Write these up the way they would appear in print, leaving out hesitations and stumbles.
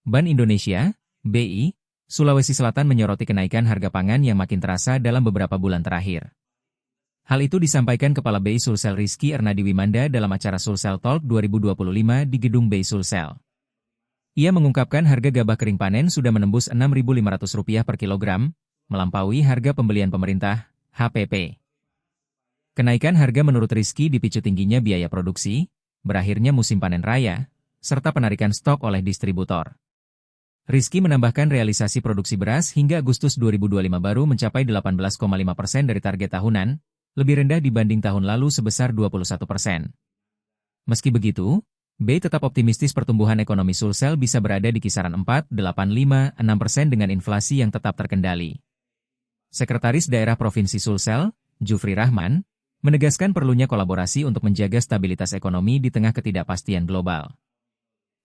Bank Indonesia, BI, Sulawesi Selatan menyoroti kenaikan harga pangan yang makin terasa dalam beberapa bulan terakhir. Hal itu disampaikan Kepala BI Sulsel Rizky Ernadi Wimanda dalam acara Sulsel Talk 2025 di Gedung BI Sulsel. Ia mengungkapkan harga gabah kering panen sudah menembus Rp6.500 per kilogram, melampaui harga pembelian pemerintah, HPP. Kenaikan harga menurut Rizky dipicu tingginya biaya produksi, berakhirnya musim panen raya, serta penarikan stok oleh distributor. Rizky menambahkan realisasi produksi beras hingga Agustus 2025 baru mencapai 18,5% dari target tahunan, lebih rendah dibanding tahun lalu sebesar 21%. Meski begitu, BI tetap optimistis pertumbuhan ekonomi Sulsel bisa berada di kisaran 4,856% dengan inflasi yang tetap terkendali. Sekretaris Daerah Provinsi Sulsel, Jufri Rahman, menegaskan perlunya kolaborasi untuk menjaga stabilitas ekonomi di tengah ketidakpastian global.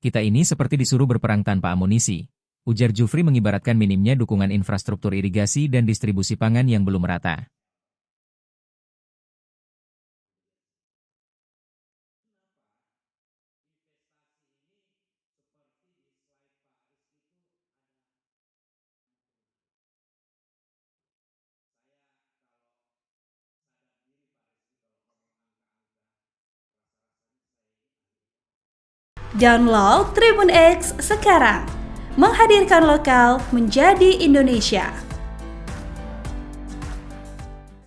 Kita ini seperti disuruh berperang tanpa amunisi, ujar Jufri mengibaratkan minimnya dukungan infrastruktur irigasi dan distribusi pangan yang belum merata. Download Tribun X sekarang, menghadirkan lokal menjadi Indonesia.